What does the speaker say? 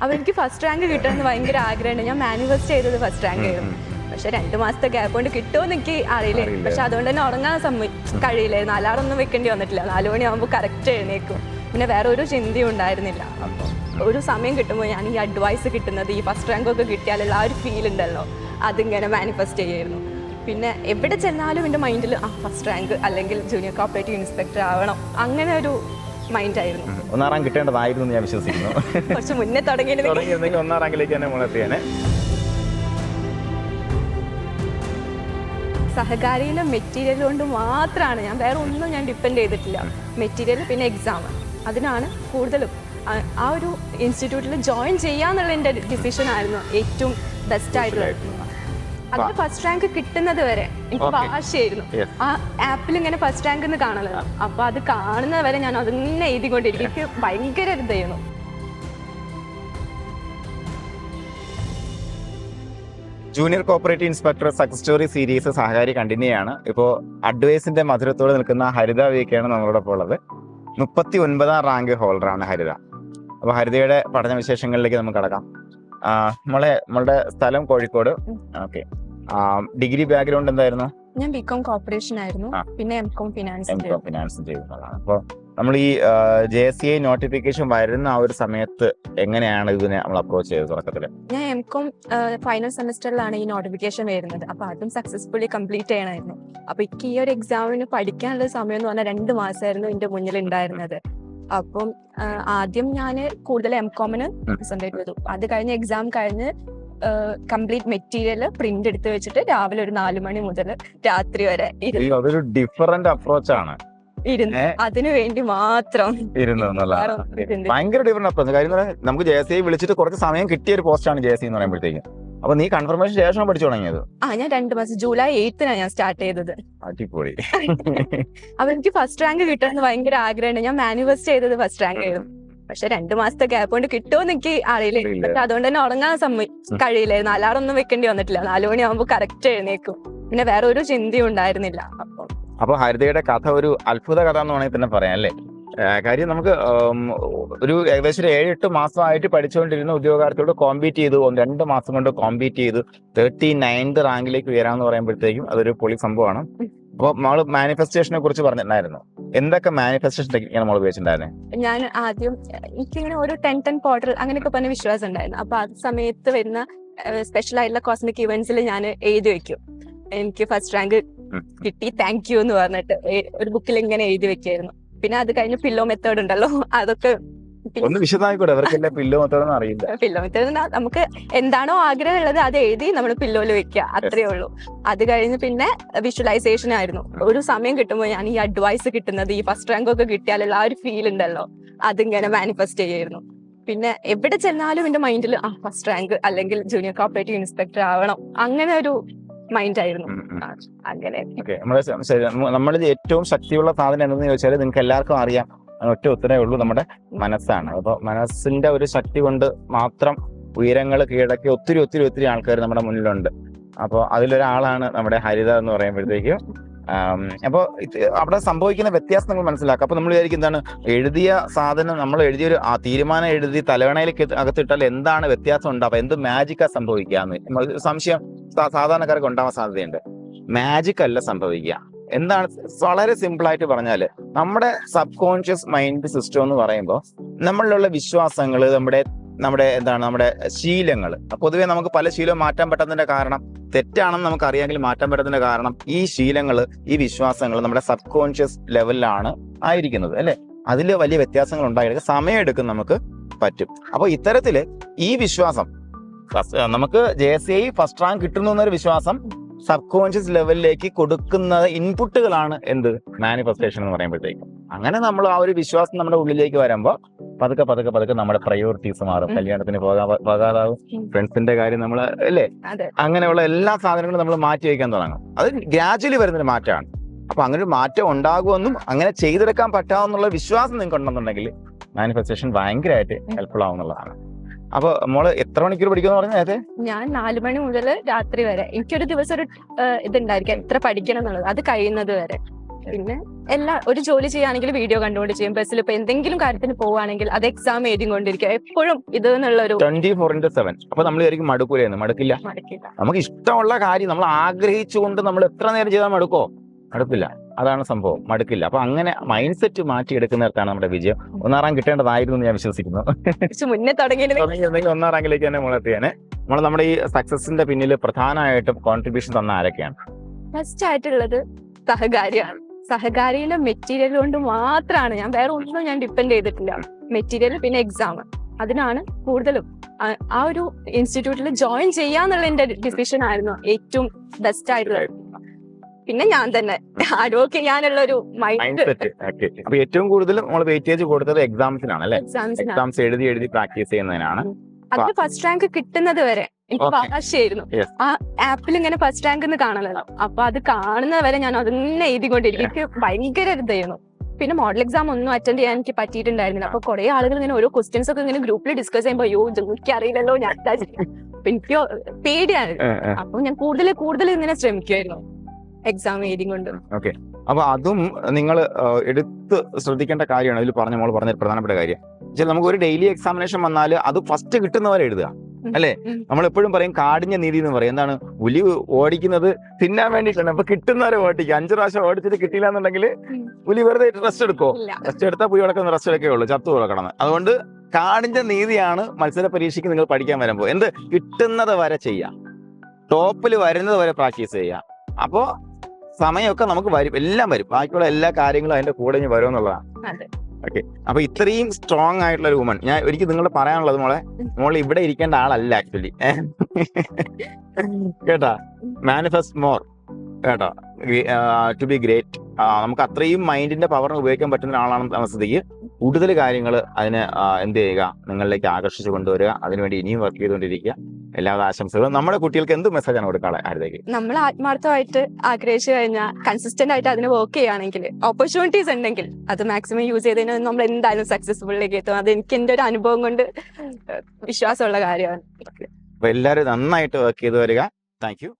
അപ്പോൾ എനിക്ക് first rank കിട്ടണമെന്ന് ഭയങ്കര ആഗ്രഹമുണ്ട്. ഞാൻ മാനിഫെസ്റ്റ് ചെയ്തത് ഫസ്റ്റ് റാങ്ക് ആയിരുന്നു. പക്ഷെ 2 മാസത്തെ ഗ്യാപ്പ് കൊണ്ട് കിട്ടുമെന്ന് എനിക്ക് അറിയില്ല. പക്ഷെ അതുകൊണ്ട് തന്നെ ഉറങ്ങാൻ കഴിയില്ലായിരുന്നു. അലാറൊന്നും വെക്കേണ്ടി വന്നിട്ടില്ല. 4 മണിയാകുമ്പോൾ കറക്റ്റ് എഴുന്നേക്കും. പിന്നെ വേറെ ഒരു ചിന്തയും ഉണ്ടായിരുന്നില്ല. ഒരു സമയം കിട്ടുമ്പോൾ ഞാൻ ഈ അഡ്വൈസ് കിട്ടുന്നത് ഈ ഫസ്റ്റ് റാങ്ക് ഒക്കെ കിട്ടിയാലുള്ള ആ ഒരു ഫീൽ ഉണ്ടല്ലോ, അതിങ്ങനെ മാനിഫെസ്റ്റ് ചെയ്യായിരുന്നു. പിന്നെ എവിടെ ചെന്നാലും എൻ്റെ മൈൻഡിൽ ഫസ്റ്റ് റാങ്ക് അല്ലെങ്കിൽ ജൂനിയർ കോപ്പറേറ്റീവ് ഇൻസ്പെക്ടർ ആവണം, അങ്ങനെ ഒരു മൈൻഡായിരുന്നു. 1ാം റാങ്ക് കിട്ടേണ്ടതായിരുന്നു ഞാൻ വിശ്വസിക്കുന്നു. കുറച്ച് മുന്നേ തുടങ്ങിയിരുന്നെങ്കിൽ 1ാം റാങ്കിലേക്ക് തന്നെ മുളെത്തിയാണ്. സഹകാരിയിലെ മെറ്റീരിയൽ കൊണ്ട് മാത്രമാണ്, ഞാൻ വേറെ ഒന്നും ഞാൻ ഡിപ്പെൻഡ് ചെയ്തിട്ടില്ല. മെറ്റീരിയൽ പിന്നെ എക്സാം, അതിനാണ് കൂടുതലും. ആ ഒരു ഇൻസ്റ്റിറ്റ്യൂട്ടിൽ ജോയിൻ ചെയ്യാന്നുള്ള എൻ്റെ ഡിസിഷൻ ആയിരുന്നു ഏറ്റവും ബെസ്റ്റ് ആയിട്ടുള്ളത്. അതിന് ഫസ്റ്റ് റാങ്ക് കിട്ടുന്നത് വരെ എനിക്ക് വാശിയായിരുന്നു. ആ ആപ്പിൽ ഇങ്ങനെ ഫസ്റ്റ് റാങ്ക് എന്ന് കാണുന്നത്, അപ്പൊ അത് കാണുന്നത് വരെ ഞാൻ അതിങ്ങനെ എഴുതിക്കൊണ്ടിരിക്കും. എനിക്ക് ഭയങ്കര ഇതായിരുന്നു. Junior cooperative inspector success story series സഹകാരി കണ്ടിന്യൂ ആണ്. ഇപ്പോൾ അഡ്വൈസിന്റെ മധുരത്തോടെ നിൽക്കുന്ന ഹരിത വിയൊക്കെയാണ് നമ്മളോടൊപ്പം ഉള്ളത്. 39ാം റാങ്ക് ഹോൾഡറാണ് ഹരിത. അപ്പോൾ ഹരിതയുടെ പഠനവിശേഷങ്ങളിലേക്ക് നമുക്ക് കടക്കാം. നമ്മളുടെ സ്ഥലം കോഴിക്കോട്. ഓക്കെ, ഡിഗ്രി ബാക്ക്ഗ്രൗണ്ട് എന്തായിരുന്നു? ഞാൻ ബികോം കോർപ്പറേഷൻ ആയിരുന്നു, പിന്നെ എംകോം ഫിനാൻസും ചെയ്യുന്നതാണ്. അപ്പോൾ നമ്മൾ ഈ JSCI നോട്ടിഫിക്കേഷൻ വരുന്ന ആ ഒരു സമയത്ത് എങ്ങനെയാണ് ഇതിനെ നമ്മൾ അപ്രോച്ച് ചെയ്തത്? തുടക്കത്തില് ഞാൻ എംകോം ഫൈനൽ സെമസ്റ്ററിലാണ് ഈ നോട്ടിഫിക്കേഷൻ വരുന്നത്. അപ്പൊ അതും സക്സസ്ഫുള്ളി കംപ്ലീറ്റ് ചെയ്യണമായിരുന്നു. അപ്പൊ എനിക്ക് ഈ ഒരു എക്സാമിന് പഠിക്കാനുള്ള സമയം എന്ന് പറഞ്ഞാൽ 2 മാസമായിരുന്നു എന്റെ മുന്നിൽ ഉണ്ടായിരുന്നത്. അപ്പം ആദ്യം ഞാൻ കൂടുതൽ എംകോമിന് കോൺസെൻട്രേറ്റ് ചെയ്തു. അത് കഴിഞ്ഞ് എക്സാം കഴിഞ്ഞ് കംപ്ലീറ്റ് മെറ്റീരിയൽ പ്രിന്റ് എടുത്ത് വെച്ചിട്ട് രാവിലെ ഒരു 4 മണി മുതൽ രാത്രി വരെ അതൊരു ഡിഫറന്റ് അപ്രോച്ച് ആണ്. അതിനു വേണ്ടി മാത്രം ഭയങ്കര ഡിഫറന്റ് അപ്രോച്ച്. കാര്യം നമുക്ക് JSCI വിളിച്ചിട്ട് കുറച്ച് സമയം കിട്ടിയ ഒരു പോസ്റ്റാണ് JSCI എന്ന് പറയുമ്പോഴത്തേക്കും. അപ്പൊ നീ കൺഫർമേഷൻ ശേഷം പഠിച്ചു തുടങ്ങിയത്? ഞാൻ 2 മാസം, ജൂലൈ 8-നാണ് ഞാൻ സ്റ്റാർട്ട് ചെയ്തത്. അടിപൊളി. അപ്പൊ എനിക്ക് ഫസ്റ്റ് റാങ്ക് കിട്ടണമെന്ന് ഭയങ്കര ആഗ്രഹമുണ്ട്. ഞാൻ മാനിഫെസ്റ്റ് ചെയ്തത് ഫസ്റ്റ് റാങ്ക് ആയിരുന്നു. പക്ഷെ 2 മാസത്തെ ഗ്യാപ്പ് കൊണ്ട് കിട്ടുമെന്ന് എനിക്ക് അറിയില്ല. പക്ഷെ അതുകൊണ്ട് തന്നെ ഉറങ്ങാൻ കഴിയില്ലായിരുന്നു. അലാറൊന്നും വെക്കേണ്ടി വന്നിട്ടില്ല. 4 മണിയാകുമ്പോൾ കറക്റ്റ് എഴുന്നേക്കും. പിന്നെ വേറെ ഒരു ചിന്തയും ഉണ്ടായിരുന്നില്ല. അപ്പൊ ഹരിതയുടെ കഥ ഒരു അത്ഭുത കഥ എന്ന് വേണമെങ്കിൽ തന്നെ പറയാം അല്ലേ? കാര്യം നമുക്ക് ഒരു ഏകദേശം 7-8 മാസമായിട്ട് പഠിച്ചുകൊണ്ടിരുന്ന ഉദ്യോഗാർത്ഥിയോട് കോമ്പീറ്റ് ചെയ്തു, 2 മാസം കൊണ്ട് കോമ്പീറ്റ് ചെയ്ത് 39th റാങ്കിലേക്ക് ഉയരാന്ന് പറയുമ്പോഴത്തേക്കും അതൊരു പൊളി സംഭവമാണ്. അപ്പോൾ നമ്മൾ മാനിഫെസ്റ്റേഷനെ കുറിച്ച് പറഞ്ഞിട്ടുണ്ടായിരുന്നു. എന്തൊക്കെ മാനിഫെസ്റ്റേഷൻ ടെക്നിക്കാണ് നമ്മൾ ഉപയോഗിച്ചിട്ടുണ്ടായിരുന്നത്? ഞാൻ ആദ്യം എനിക്കിങ്ങനെ ഒരു 10-10 പോർട്ടൽ അങ്ങനെയൊക്കെ പറഞ്ഞ വിശ്വാസം ഉണ്ടായിരുന്നു. അപ്പൊ ആ സമയത്ത് വരുന്ന സ്പെഷ്യൽ ആയിട്ടുള്ള കോസ്മിക് ഇവന്റ്സിൽ ഞാൻ എഴുതി വെക്കും, എനിക്ക് ഫസ്റ്റ് റാങ്ക് കിട്ടി, താങ്ക് യു എന്ന് പറഞ്ഞിട്ട് ഒരു ബുക്കിൽ ഇങ്ങനെ എഴുതി വെക്കായിരുന്നു. പിന്നെ അത് കഴിഞ്ഞ് പില്ലോ മെത്തേഡ് ഉണ്ടല്ലോ, അതൊക്കെ ഒന്ന് വിശദമായിക്കോട്ടെ, അവർക്കെല്ലാം പില്ലോ മെത്തേഡ് അറിയില്ല. പില്ലോ മെത്തേഡ് നമുക്ക് എന്താണോ ആഗ്രഹം ഉള്ളത് അത് എഴുതി നമ്മൾ പില്ലോയിൽ വെക്കുക, അത്രേ ഉള്ളൂ. അത് കഴിഞ്ഞ് പിന്നെ വിഷ്വലൈസേഷൻ ആയിരുന്നു. ഒരു സമയം കിട്ടുമ്പോൾ ഞാൻ ഈ അഡ്വൈസ് കിട്ടുന്നത് ഈ ഫസ്റ്റ് റാങ്ക് ഒക്കെ കിട്ടിയാലുള്ള ആ ഒരു ഫീൽ ഉണ്ടല്ലോ, അതിങ്ങനെ മാനിഫെസ്റ്റ് ചെയ്യായിരുന്നു. പിന്നെ എവിടെ ചെന്നാലും എന്റെ മൈൻഡിൽ ഫസ്റ്റ് റാങ്ക് അല്ലെങ്കിൽ ജൂനിയർ കോപ്പറേറ്റീവ് ഇൻസ്പെക്ടർ ആവണം, അങ്ങനെ ഒരു മൈൻഡ് ആയിരുന്നു. അങ്ങനെ നമ്മളിൽ ഏറ്റവും ശക്തിയുള്ള സാധനം എന്തെന്ന് ചോദിച്ചാൽ നിങ്ങൾക്ക് എല്ലാവർക്കും അറിയാം, ഒറ്റ ഉത്തരവേ ഉള്ളൂ, നമ്മുടെ മനസ്സാണ്. അപ്പൊ മനസ്സിന്റെ ഒരു ശക്തി കൊണ്ട് മാത്രം ഉയരങ്ങൾ കീഴടക്കി ഒത്തിരി ഒത്തിരി ഒത്തിരി ആൾക്കാർ നമ്മുടെ മുന്നിലുണ്ട്. അപ്പോൾ അതിലൊരാളാണ് നമ്മുടെ ഹരിത എന്ന് പറയുമ്പോഴത്തേക്കും. അപ്പോൾ അവിടെ സംഭവിക്കുന്ന വ്യത്യാസം നമ്മൾ മനസ്സിലാക്കുക. അപ്പൊ നമ്മൾ വിചാരിക്കും എന്താണ് എഴുതിയ സാധനം, നമ്മൾ എഴുതിയൊരു തീരുമാനം എഴുതി തലവണയിലേക്ക് അകത്തിട്ടാൽ എന്താണ് വ്യത്യാസം ഉണ്ടാവുക, എന്ത് മാജിക്കാ സംഭവിക്കാന്ന് സംശയം സാധാരണക്കാർക്ക് ഉണ്ടാവാൻ സാധ്യതയുണ്ട്. മാജിക് അല്ല സംഭവിക്കുക. എന്താണ്? വളരെ സിമ്പിൾ ആയിട്ട് പറഞ്ഞാല് നമ്മുടെ സബ് കോൺഷ്യസ് മൈൻഡ് സിസ്റ്റം എന്ന് പറയുമ്പോൾ നമ്മളിലുള്ള വിശ്വാസങ്ങൾ, നമ്മുടെ ശീലങ്ങൾ. പൊതുവെ നമുക്ക് പല ശീലവും മാറ്റാൻ പറ്റുന്നതിന്റെ കാരണം, തെറ്റാണെന്ന് നമുക്ക് അറിയാമെങ്കിൽ മാറ്റാൻ പറ്റുന്നതിന്റെ കാരണം ഈ ശീലങ്ങൾ, ഈ വിശ്വാസങ്ങൾ നമ്മുടെ സബ് കോൺഷ്യസ് ലെവലിലാണ് ആയിരിക്കുന്നത് അല്ലെ? അതിൽ വലിയ വ്യത്യാസങ്ങൾ ഉണ്ടായിട്ട് സമയമെടുക്കും, നമുക്ക് പറ്റും. അപ്പൊ ഇത്തരത്തില് ഈ വിശ്വാസം നമുക്ക് JSCI ഫസ്റ്റ് റാങ്ക് കിട്ടുന്നു എന്നൊരു വിശ്വാസം സബ് കോൺഷ്യസ് ലെവലിലേക്ക് കൊടുക്കുന്ന ഇൻപുട്ടുകളാണ് എന്ത് മാനിഫെസ്റ്റേഷൻ എന്ന് പറയുമ്പോഴത്തേക്കും. അങ്ങനെ നമ്മൾ ആ ഒരു വിശ്വാസം നമ്മുടെ ഉള്ളിലേക്ക് വരുമ്പോൾ പതുക്കെ പതുക്കെ പതുക്കെ നമ്മുടെ പ്രയോറിറ്റീസ് മാറും. കല്യാണത്തിന് പോകാതാവും, ഫ്രണ്ട്സിന്റെ കാര്യം നമ്മൾ അല്ലേ, അങ്ങനെയുള്ള എല്ലാ സാധനങ്ങളും നമ്മൾ മാറ്റി വയ്ക്കാൻ തുടങ്ങും. അത് ഗ്രാജുവലി വരുന്നൊരു മാറ്റമാണ്. അപ്പൊ അങ്ങനെ ഒരു മാറ്റം ഉണ്ടാകുമെന്നും അങ്ങനെ ചെയ്തെടുക്കാൻ പറ്റാമെന്നുള്ള വിശ്വാസം നിങ്ങൾക്ക് ഉണ്ടെന്നുണ്ടെങ്കിൽ മാനിഫെസ്റ്റേഷൻ ഭയങ്കരമായിട്ട് ഹെൽപ്ഫുൾ ആവുന്നുള്ളതാണ്. അപ്പൊ മോള് എത്ര മണിക്കൂർ പഠിക്കുമെന്ന് പറഞ്ഞത്? ഞാൻ 4 മണി മുതൽ രാത്രി വരെ. എനിക്കൊരു ദിവസം ഒരു ഇതുണ്ടായിരിക്കും എത്ര പഠിക്കണം എന്നുള്ളത്, അത് കഴിയുന്നത് വരെ. പിന്നെ ഒരു ജോലി ചെയ്യുകയാണെങ്കിൽ വീഡിയോ കണ്ടുകൊണ്ട് ചെയ്യും. ബസ്സിൽ ഇപ്പൊ എന്തെങ്കിലും കാര്യത്തിന് പോവുകയാണെങ്കിൽ അത് എക്സാം എഴുതി കൊണ്ടിരിക്കുക എപ്പോഴും ഇത് എന്നുള്ളൊരു 24/7. അപ്പൊ നമ്മൾ ശരിക്കും മടുക്കൂലെന്ന്? മടുക്കില്ല. നമുക്ക് ഇഷ്ടമുള്ള കാര്യം നമ്മൾ ആഗ്രഹിച്ചുകൊണ്ട് നമ്മൾ എത്ര നേരം ചെയ്താൽ മടുക്കോ? മടുപ്പില്ല. അതാണ് സംഭവം, മടുക്കില്ല. അപ്പൊ അങ്ങനെ മൈൻഡ് സെറ്റ് മാറ്റിയെടുക്കുന്നിടത്താണ് നമ്മുടെ വിജയം. 1ാം റാങ്ക് കിട്ടേണ്ടതായിരുന്നു എന്ന് ഞാൻ വിശ്വസിക്കുന്നു. മുന്നേ തുടങ്ങിയിരുന്നെങ്കിൽ 1ാം റാങ്കിലേക്ക് തന്നെ മുളെത്തിയാനെ. നമ്മുടെ ഈ സക്സസിന്റെ പിന്നിൽ പ്രധാനമായിട്ടും കോൺട്രിബ്യൂഷൻ തന്ന ആരൊക്കെയാണ്? ഫസ്റ്റ് ആയിട്ടുള്ളത് സഹകാരിയാണ്. സഹകാരിയുടെ മെറ്റീരിയൽ കൊണ്ട് മാത്രമാണ്, ഞാൻ വേറെ ഒന്നും ഞാൻ ഡിപ്പെൻഡ് ചെയ്തിട്ടില്ല. മെറ്റീരിയൽ പിന്നെ എക്സാം, അതിനാണ് കൂടുതലും. ആ ഒരു ഇൻസ്റ്റിറ്റ്യൂട്ടിൽ ജോയിൻ ചെയ്യാന്നുള്ള എന്റെ ഡിസിഷൻ ആയിരുന്നു ഏറ്റവും ബെസ്റ്റ് ആയിട്ടുള്ളത്. പിന്നെ ഞാൻ തന്നെ ഹാർഡ് വർക്ക് ചെയ്യാനുള്ള ഒരു മൈൻഡ് സെറ്റ്. അപ്പൊ ഏറ്റവും കൂടുതൽ നമ്മൾ വെയിറ്റേജ് കൊടുത്തത് എക്സാംസിനാണ് അല്ലെ? എക്സാംസ് എഴുതി പ്രാക്ടീസ് ചെയ്യുന്നതിനാണ്. അതിന് ഫസ്റ്റ് റാങ്ക് കിട്ടുന്നത് വരെ എനിക്ക് വാശിയായിരുന്നു. ആ ആപ്പിൽ ഇങ്ങനെ ഫസ്റ്റ് റാങ്ക് എന്ന് കാണണല്ലോ, അപ്പൊ അത് കാണുന്നത് വരെ ഞാൻ അതന്നെ എഴുതിക്കൊണ്ടിരിക്കും. എനിക്ക് ഭയങ്കര ഇതായിരുന്നു. പിന്നെ മോഡൽ എക്സാം ഒന്നും അറ്റൻഡ് ചെയ്യാൻ എനിക്ക് പറ്റിയിട്ടുണ്ടായിരുന്നില്ല. അപ്പൊ കുറെ ആളുകൾ ഇങ്ങനെ ഓരോ ക്വസ്റ്റ്യൻസ് ഒക്കെ ഇങ്ങനെ ഗ്രൂപ്പിൽ ഡിസ്കസ് ചെയ്യുമ്പോൾ അയ്യോ എനിക്ക് അറിയില്ലല്ലോ, ഞാൻ എനിക്ക് പേടിയാണ്. അപ്പൊ ഞാൻ കൂടുതൽ ഇങ്ങനെ ശ്രമിക്കുമായിരുന്നു എക്സാം എഴുതി കൊണ്ട്. ഓക്കെ, അപ്പൊ അതും നിങ്ങൾ എടുത്ത് ശ്രദ്ധിക്കേണ്ട കാര്യമാണ്. ഇതിൽ മോള് പറഞ്ഞ പ്രധാനപ്പെട്ട കാര്യം നമുക്ക് ഒരു ഡെയിലി എക്സാമിനേഷൻ വന്നാൽ അത് ഫസ്റ്റ് കിട്ടുന്നവരെ എഴുതുക അല്ലെ? നമ്മൾ എപ്പോഴും പറയും കാടിഞ്ഞ നീതി എന്ന് പറയും. എന്താണ്? പുലി ഓടിക്കുന്നത് തിന്നാൻ വേണ്ടിയിട്ടാണ്. അപ്പൊ കിട്ടുന്നവരെ ഓടിക്കുക. 5 പ്രാവശ്യം ഓടിച്ചിട്ട് കിട്ടിയില്ല എന്നുണ്ടെങ്കിൽ പുലി വെറുതെ റെസ്റ്റ് എടുക്കോ? റെസ്റ്റ് എടുത്താൽ പുലി കിടക്കുന്ന റെസ്റ്റ് എടുക്കേ ഉള്ളൂ, ചത്തു കിടക്കണം. അതുകൊണ്ട് കാടിന്റെ നീതിയാണ് മത്സര പരീക്ഷയ്ക്ക് നിങ്ങൾ പഠിക്കാൻ വരുമ്പോൾ. എന്ത് കിട്ടുന്നത് വരെ ചെയ്യുക, ടോപ്പിൽ വരുന്നത് വരെ പ്രാക്ടീസ് ചെയ്യുക. അപ്പോ സമയമൊക്കെ നമുക്ക് വരും, എല്ലാം വരും. ബാക്കിയുള്ള എല്ലാ കാര്യങ്ങളും അതിന്റെ കൂടെ ഇനി വരും എന്നുള്ളതാണ്. ഓക്കെ, അപ്പൊ ഇത്രയും സ്ട്രോങ് ആയിട്ടുള്ള ഒരു വുമൺ, ഞാൻ ഒരിക്കലും നിങ്ങൾ പറയാനുള്ളത് മോളെ ഇവിടെ ഇരിക്കേണ്ട ആളല്ല ആക്ച്വലി. കേട്ടാ, മാനിഫെസ്റ്റ് മോർ കേട്ടോ, ടു ബി ഗ്രേറ്റ്. നമുക്ക് അത്രയും മൈൻഡിന്റെ പവറിന് ഉപയോഗിക്കാൻ പറ്റുന്ന ആളാണെന്ന സ്ഥിതിക്ക് കൂടുതൽ കാര്യങ്ങൾ അതിന് എന്ത് ചെയ്യുക, നിങ്ങളിലേക്ക് ആകർഷിച്ചു കൊണ്ടുവരിക. അതിനുവേണ്ടി ഇനിയും വർക്ക് ചെയ്തുകൊണ്ടിരിക്കുക. എല്ലാവിധ ആശംസകളും. നമ്മുടെ കുട്ടികൾക്ക് എന്ത് മെസ്സേജാണ് കൊടുക്കാളെ ആരുതേക്ക്? നമ്മൾ ആത്മാർത്ഥമായിട്ട് ആഗ്രഹിച്ചു കഴിഞ്ഞാൽ കൺസിസ്റ്റന്റ് ആയിട്ട് അതിന് വർക്ക് ചെയ്യുകയാണെങ്കിൽ, ഓപ്പർച്യൂണിറ്റീസ് ഉണ്ടെങ്കിൽ അത് മാക്സിമം യൂസ് ചെയ്തതിന് നമ്മൾ എന്തായാലും സക്സസ്ഫുള്ളിലേക്ക് എത്തും. അത് എനിക്ക് എന്റെ ഒരു അനുഭവം കൊണ്ട് വിശ്വാസമുള്ള കാര്യമാണ്. അപ്പൊ എല്ലാവരും നന്നായിട്ട് വർക്ക് ചെയ്ത് വരിക. Thank you.